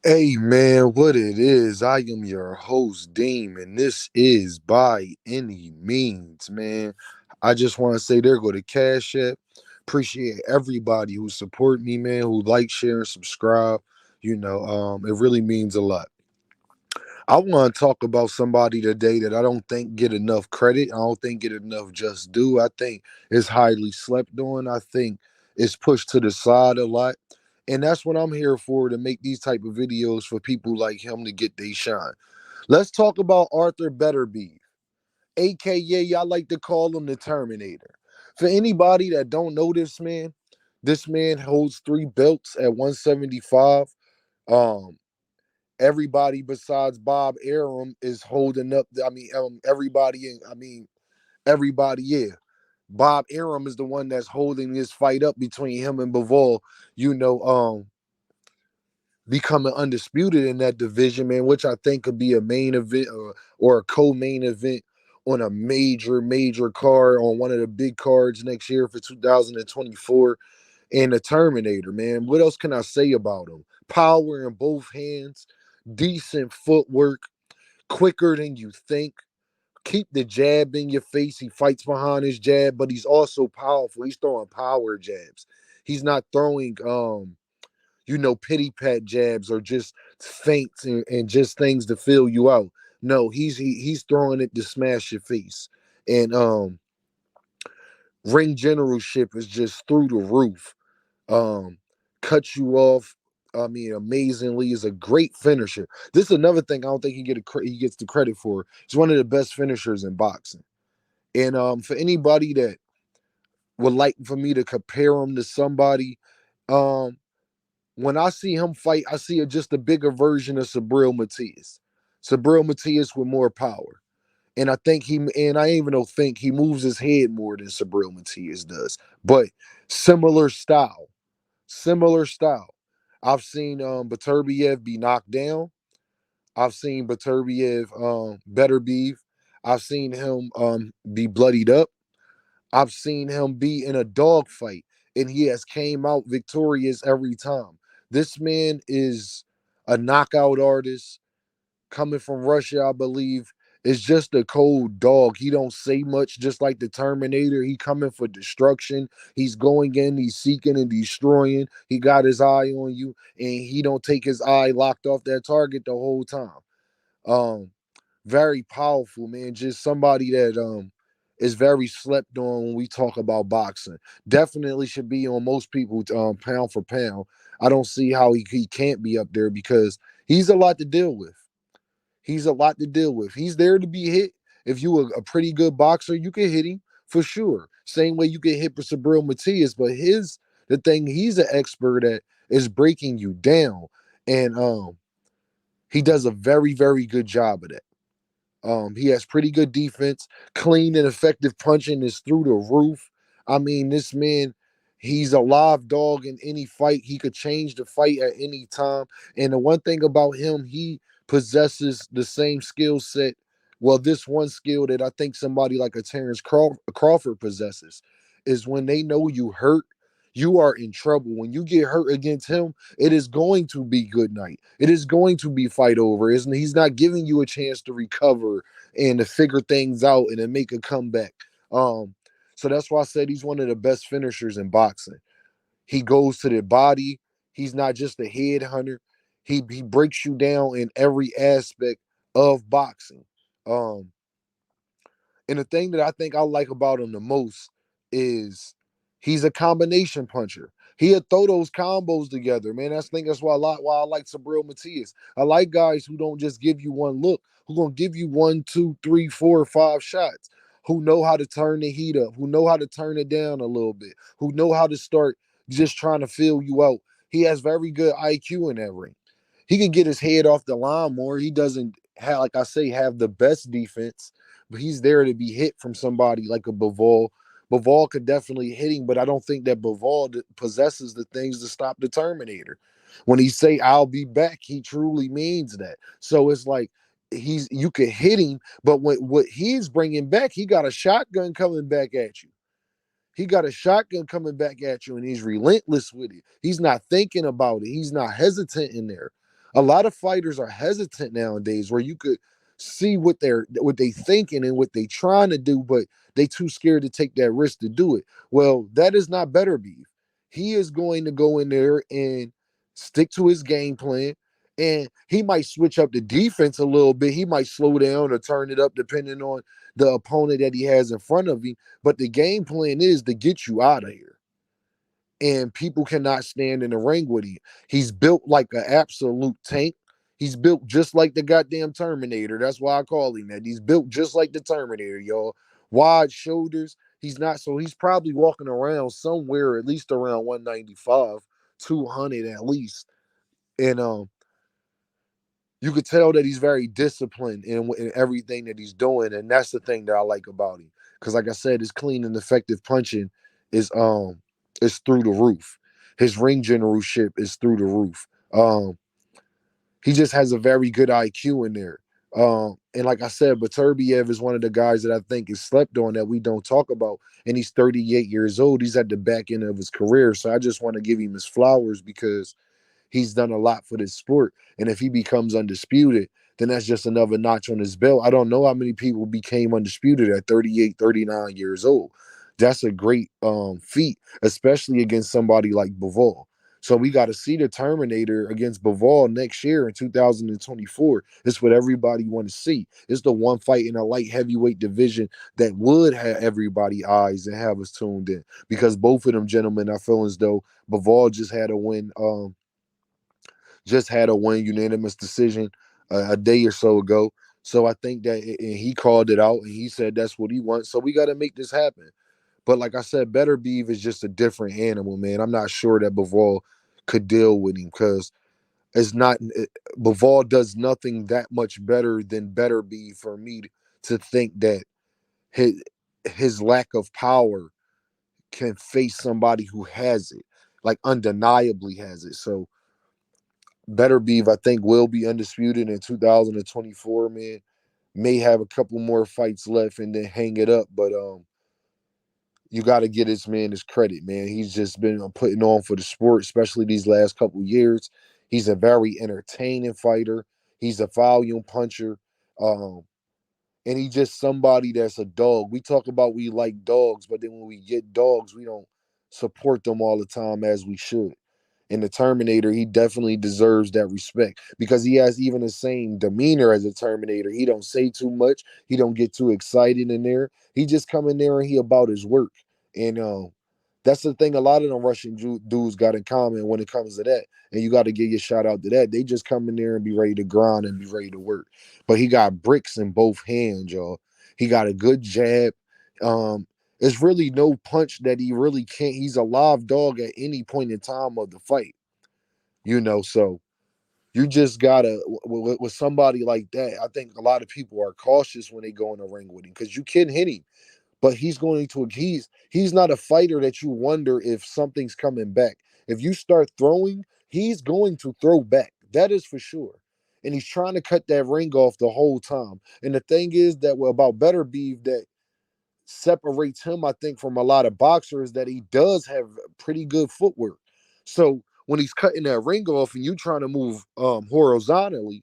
Hey man, what it is? I am your host, Deem, and this is By Any Means, man. I just want to say there go to Cash App. Appreciate everybody who support me, man, who like, share, and subscribe. It really means a lot. I want to talk about somebody today that I don't think get enough credit. I don't think get enough just due. I think it's highly slept on. I think it's pushed to the side a lot. And that's what I'm here for, to make these type of videos for people like him to get their shine. Let's talk about Artur Beterbiev, aka I like to call him the Terminator. For anybody that don't know this man holds three belts at 175. Um, Everybody besides Bob Arum is holding up. Everybody, yeah. Bob Arum is the one that's holding this fight up between him and Bivol. You know, becoming undisputed in that division, man, which I think could be a main event or a co-main event on a major card on one of the big cards next year for 2024. And the Terminator, man. What else can I say about him? Power in both hands, decent footwork, quicker than you think. Keep the jab in your face. He fights behind his jab, but he's also powerful. He's throwing power jabs. He's not throwing pity pat jabs or just feints and just things to fill you out. No, he's throwing it to smash your face. And ring generalship is just through the roof. Um, Cut you off. I mean, amazingly, is a great finisher. This is another thing I don't think he gets the credit for. He's one of the best finishers in boxing. And for anybody that would like for me to compare him to somebody, um, when I see him fight, I see just a bigger version of Sabril Matias. Sabril Matias with more power. And I even don't think he moves his head more than Sabril Matias does. But similar style. Similar style. I've seen Beterbiev be knocked down. I've seen Beterbiev. I've seen him be bloodied up. I've seen him be in a dogfight, and he has came out victorious every time. This man is a knockout artist coming from Russia, I believe. Is just a cold dog. He don't say much, just like the Terminator. He coming for destruction. He's going in, he's seeking and destroying. He got his eye on you, and he don't take his eye locked off that target the whole time. Um, Very powerful, man. Just somebody that is very slept on when we talk about boxing. Definitely should be on most people pound for pound. I don't see how he can't be up there because he's a lot to deal with. He's a lot to deal with. He's there to be hit. If you a pretty good boxer, you can hit him for sure. Same way you can hit for Sabril Matias, but the thing he's an expert at is breaking you down, and he does a very good job of that. He has pretty good defense, clean and effective punching is through the roof. I mean, this man, he's a live dog in any fight. He could change the fight at any time. And the one thing about him, he possesses the same skill set. Well, this one skill that I think somebody like a Terrence Crawford possesses is when they know you hurt, you are in trouble. When you get hurt against him, it is going to be good night. It is going to be fight over. Isn't he's not giving you a chance to recover and to figure things out and to make a comeback. Um, so that's why I said he's one of the best finishers in boxing. He goes to the body. He's not just a head hunter. He breaks you down in every aspect of boxing. Um, and the thing that I think I like about him the most is he's a combination puncher. He'll throw those combos together, man. That's why I like Sabril Matias. I like guys who don't just give you one look, who gonna give you one, two, three, four, five shots, who know how to turn the heat up, who know how to turn it down a little bit, who know how to start just trying to fill you out. He has very good IQ in that ring. He can get his head off the line more. He doesn't have, like I say, have the best defense, but he's there to be hit from somebody like a Bivol. Bivol could definitely hit him, but I don't think that Bivol possesses the things to stop the Terminator. When he say "I'll be back," he truly means that. So it's like you could hit him, but what he's bringing back, he got a shotgun coming back at you. He got a shotgun coming back at you, and he's relentless with it. He's not thinking about it. He's not hesitant in there. A lot of fighters are hesitant nowadays, where you could see what they thinking and what they trying to do, but they too scared to take that risk to do it. Well, that is not Beterbiev. He is going to go in there and stick to his game plan, and he might switch up the defense a little bit. He might slow down or turn it up depending on the opponent that he has in front of him. But the game plan is to get you out of here, and people cannot stand in the ring with him. He's built like an absolute tank. He's built just like the goddamn Terminator. That's why I call him that. He's built just like the Terminator, y'all. Wide shoulders. He's not, so he's probably walking around somewhere at least around 195, 200 at least. And you could tell that he's very disciplined in everything that he's doing, and that's the thing that I like about him. Because, like I said, his clean and effective punching is is through the roof. His ring generalship is through the roof. He just has a very good IQ in there. And like I said, Beterbiev is one of the guys that I think is slept on that we don't talk about. And he's 38 years old. He's at the back end of his career. So I just want to give him his flowers because he's done a lot for this sport. And if he becomes undisputed, then that's just another notch on his belt. I don't know how many people became undisputed at 38, 39 years old. That's a great feat, especially against somebody like Bivol. So we got to see the Terminator against Bivol next year in 2024. It's what everybody want to see. It's the one fight in a light heavyweight division that would have everybody eyes and have us tuned in, because both of them gentlemen, I feel as though Bivol just had a win unanimous decision a day or so ago. So I think that, and he called it out and he said that's what he wants. So we got to make this happen. But like I said, Beterbiev is just a different animal, man. I'm not sure that Bivol could deal with him, because it's not Bivol does nothing that much better than Beterbiev for me to think that his his lack of power can face somebody who has it, like undeniably has it. So Beterbiev, I think, will be undisputed in 2024, man. May have a couple more fights left and then hang it up, but you got to get this man his credit, man. He's just been putting on for the sport, especially these last couple years. He's a very entertaining fighter. He's a volume puncher. Um, and he's just somebody that's a dog. We talk about we like dogs, but then when we get dogs, we don't support them all the time as we should. In the Terminator, he definitely deserves that respect because he has even the same demeanor as a Terminator. He don't say too much. He don't get too excited in there. He just come in there and he about his work. And that's the thing a lot of them Russian dudes got in common when it comes to that. And you got to give your shout out to that. They just come in there and be ready to grind and be ready to work. But he got bricks in both hands, y'all. He got a good jab. There's really no punch that he really can't. He's a live dog at any point in time of the fight, So you just gotta with somebody like that. I think a lot of people are cautious when they go in the ring with him because you can hit him, but he's not a fighter that you wonder if something's coming back. If you start throwing, he's going to throw back. That is for sure. And he's trying to cut that ring off the whole time. And the thing is that about Beterbiev that separates him, I think, from a lot of boxers that he does have pretty good footwork. So when he's cutting that ring off and you trying to move horizontally,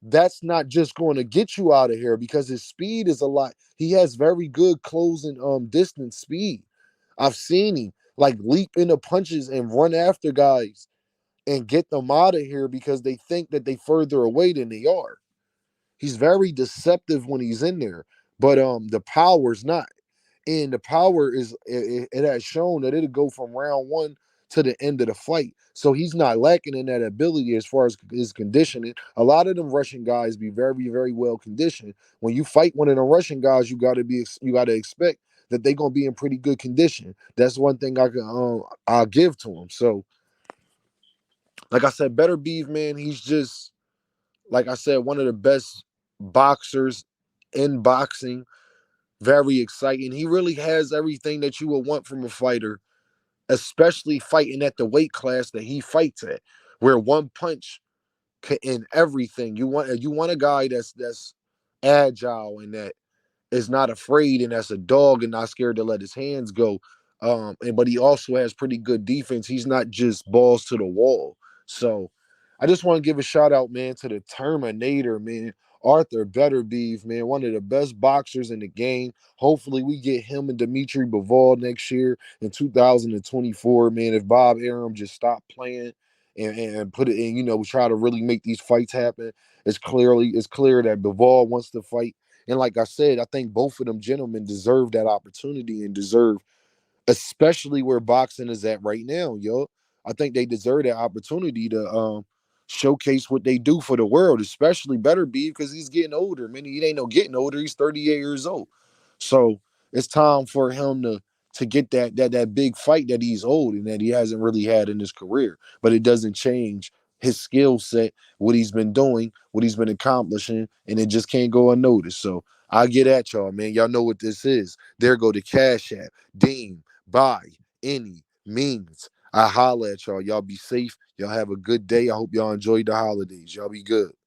that's not just going to get you out of here because his speed is a lot. He has very good closing distance speed. I've seen him like leap into punches and run after guys and get them out of here because they think that they further away than they are. He's very deceptive when he's in there, but the power's not. And the power it has shown that it'll go from round one to the end of the fight. So he's not lacking in that ability as far as his conditioning. A lot of them Russian guys be very, very well conditioned. When you fight one of the Russian guys, you gotta expect that they're gonna be in pretty good condition. That's one thing I'll give to him. So, like I said, Beterbiev, man, he's just like I said, one of the best boxers in boxing. Very exciting. He really has everything that you would want from a fighter, especially fighting at the weight class that he fights at, where one punch can end everything. You want a guy that's agile and that is not afraid and that's a dog and not scared to let his hands go. But he also has pretty good defense. He's not just balls to the wall. So I just want to give a shout out, man, to the Terminator, man. Artur Beterbiev, man, one of the best boxers in the game. Hopefully, we get him and Dimitri Bivol next year in 2024, man. If Bob Arum just stopped playing and put it in, try to really make these fights happen. It's clear that Bivol wants to fight. And like I said, I think both of them gentlemen deserve that opportunity and deserve, especially where boxing is at right now, yo. I think they deserve that opportunity to showcase what they do for the world, especially Better Be because he's getting older. Man, he ain't no getting older. He's 38 years old. So it's time for him to get that big fight that he's old and that he hasn't really had in his career. But it doesn't change his skill set, what he's been doing, what he's been accomplishing, and it just can't go unnoticed. So I get at y'all, man. Y'all know what this is. There go the Cash App. Deem by any means. I holla at y'all. Y'all be safe. Y'all have a good day. I hope y'all enjoyed the holidays. Y'all be good.